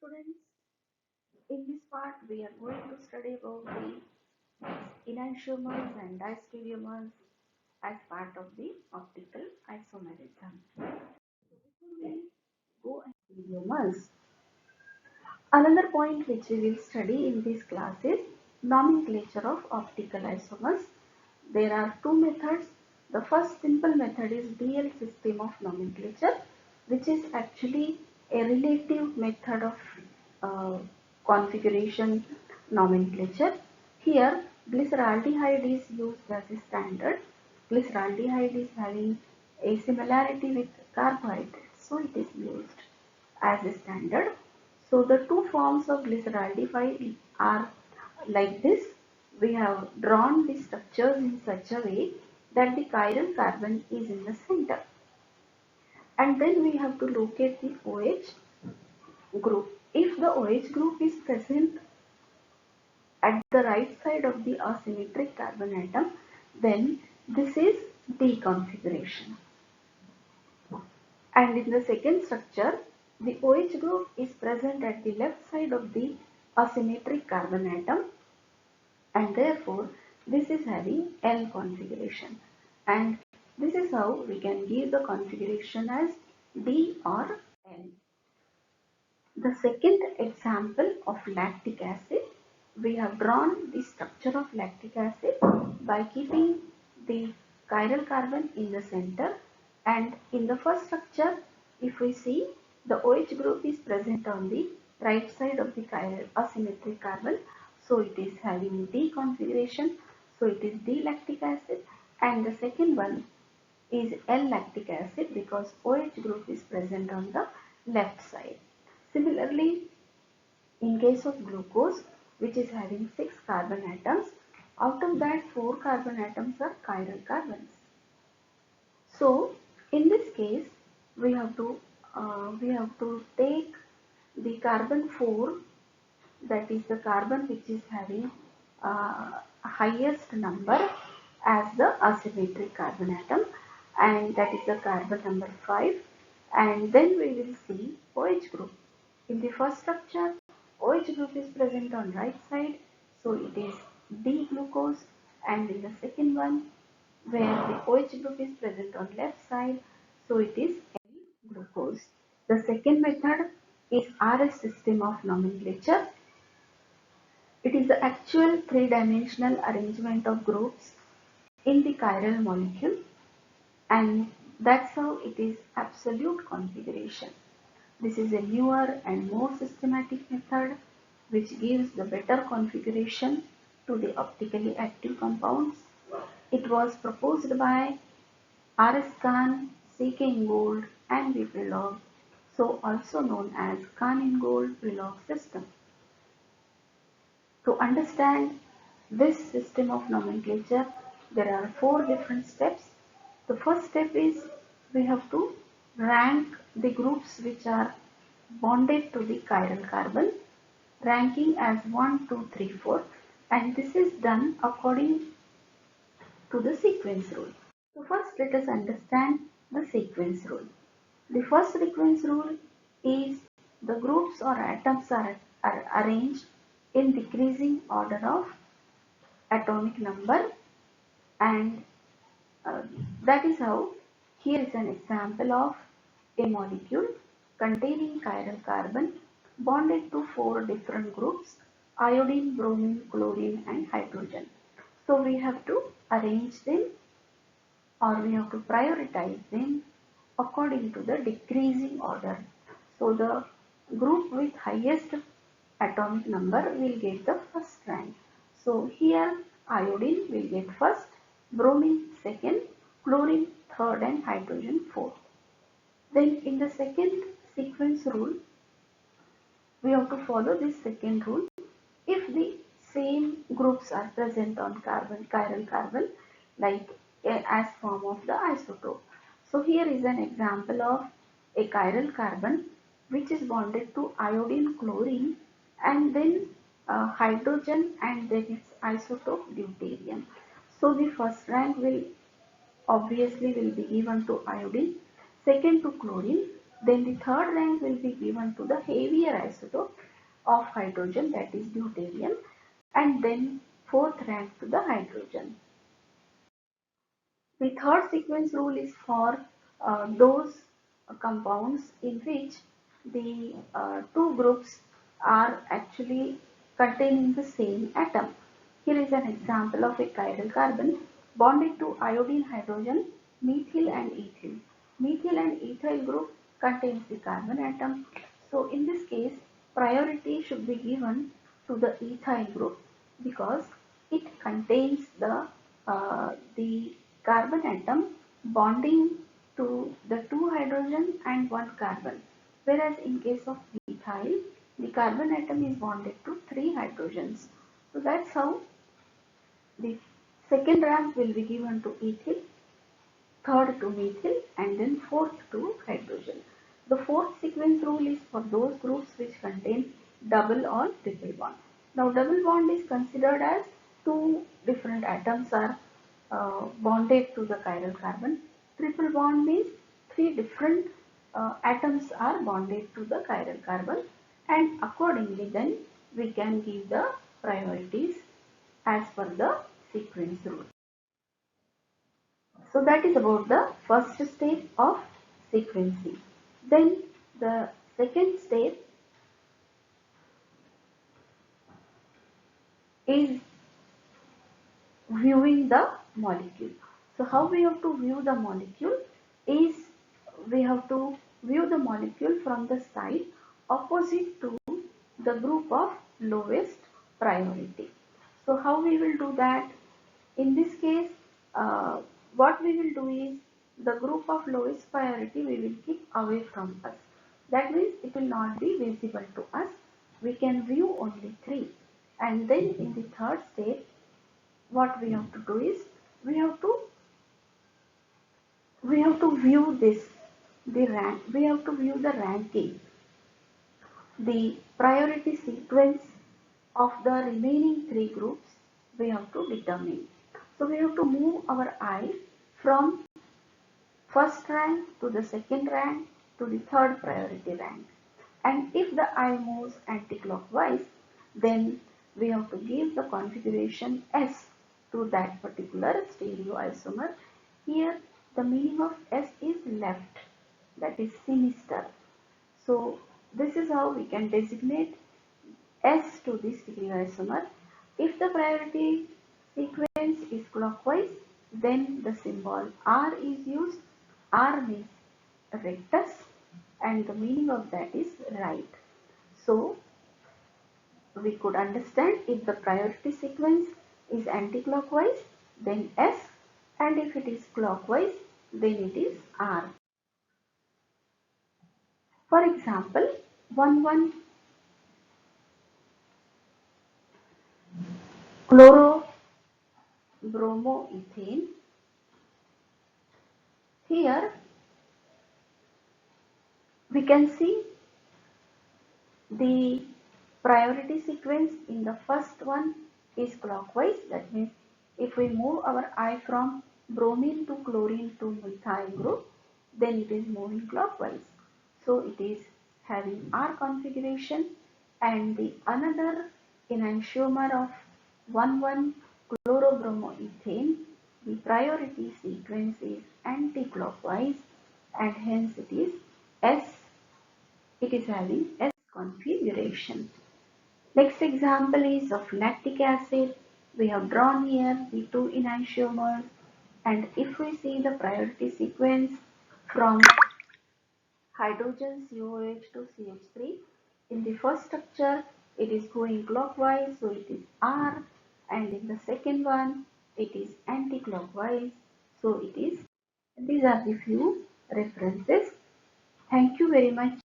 students, in this part we are going to study about the enantiomers and diastereomers as part of the optical isomerism. Before we go into enantiomers, another point which we will study in this class is nomenclature of optical isomers. There are two methods. The first simple method is DL system of nomenclature, which is actually a relative method of uh, configuration nomenclature. Here, glyceraldehyde is used as a standard. Glyceraldehyde is having a similarity with carbohydrates, so it is used as a standard. So the two forms of glyceraldehyde are like this. We have drawn the structures in such a way that the chiral carbon is in the center. And then we have to locate the OH group. If the OH group is present at the right side of the asymmetric carbon atom, then this is D configuration. And in the second structure, the OH group is present at the left side of the asymmetric carbon atom, and therefore this is having L configuration. And this is how we can give the configuration as D or L. The second example of lactic acid, we have drawn the structure of lactic acid by keeping the chiral carbon in the center, and in the first structure, if we see, the OH group is present on the right side of the chiral asymmetric carbon, so it is having D configuration, so it is D lactic acid, and the second one is L-lactic acid because OH group is present on the left side. Similarly, in case of glucose, which is having 6 carbon atoms, out of that 4 carbon atoms are chiral carbons. So, in this case, we have to take the carbon 4, that is the carbon which is having highest number as the asymmetric carbon atom, and that is the carbon number 5, and then we will see OH group. In the first structure, OH group is present on right side, so it is D glucose, and in the second one where the OH group is present on left side, so it is L glucose. The second method is RS system of nomenclature. It is the actual three-dimensional arrangement of groups in the chiral molecule, and that's how it is absolute configuration. This is a newer and more systematic method which gives the better configuration to the optically active compounds. It was proposed by R.S. Kahn, C.K. Ingold and V. Prelog, so also known as Kahn-Ingold-Prelog system. To understand this system of nomenclature, there are 4 different steps. The first step is we have to rank the groups which are bonded to the chiral carbon, ranking as 1, 2, 3, 4, and this is done according to the sequence rule. So first let us understand the sequence rule. The first sequence rule is the groups or atoms are arranged in decreasing order of atomic number, and uh, that is how here is an example of a molecule containing chiral carbon bonded to 4 different groups: iodine, bromine, chlorine and hydrogen. So we have to arrange them, or we have to prioritize them according to the decreasing order. So the group with highest atomic number will get the first rank. So here iodine will get first, bromine second, chlorine third and hydrogen fourth. Then in the second sequence rule, we have to follow this second rule. If the same groups are present on chiral carbon, like as form of the isotope. So here is an example of a chiral carbon which is bonded to iodine, chlorine and then hydrogen and then its isotope deuterium. So the first rank will obviously be given to iodine, second to chlorine, then the third rank will be given to the heavier isotope of hydrogen, that is deuterium, and then fourth rank to the hydrogen. The third sequence rule is for those compounds in which the two groups are actually containing the same atom. Here is an example of a chiral carbon bonded to iodine, hydrogen, methyl and ethyl. Methyl and ethyl group contains the carbon atom. So in this case, priority should be given to the ethyl group because it contains the carbon atom bonding to the two hydrogen and one carbon, whereas in case of methyl the carbon atom is bonded to three hydrogens. So that's how the second rank will be given to ethyl, third to methyl, and then fourth to hydrogen. The fourth sequence rule is for those groups which contain double or triple bond. Now double bond is considered as two different atoms are bonded to the chiral carbon. Triple bond means three different atoms are bonded to the chiral carbon, and accordingly then we can give the priorities as per the sequence rule. So that is about the first step of sequencing. Then the second step is viewing the molecule. So how we have to view the molecule is we have to view the molecule from the side opposite to the group of lowest priority. So how we will do that? In this case, what we will do is the group of lowest priority we will keep away from us. That means it will not be visible to us. We can view only three. And then in the third step, what we have to do is we have to view the rank. We have to view the ranking, the priority sequence of the remaining three groups we have to determine. So we have to move our eye from first rank to the second rank to the third priority rank. And if the eye moves anti-clockwise, then we have to give the configuration S to that particular stereoisomer. Here the meaning of S is left, that is sinister. So this is how we can designate S to this stereoisomer. If the priority sequence is clockwise, then the symbol R is used. R means rectus and the meaning of that is right. So we could understand if the priority sequence is anti-clockwise, then S, and if it is clockwise, then it is R. For example, 1,1-chlorobromoethane. Here we can see the priority sequence in the first one is clockwise. That means if we move our eye from bromine to chlorine to methyl group, then it is moving clockwise. So it is having R configuration, and the another enantiomer of 1,1-chlorobromoethane, the priority sequence is anti-clockwise and hence it is S. It is having S configuration. Next example is of lactic acid. We have drawn here the two enantiomers, and if we see the priority sequence from hydrogen COH to CH3, in the first structure it is going clockwise, so it is R, and in the second one it is anti-clockwise, so it is. These are the few references. Thank you very much.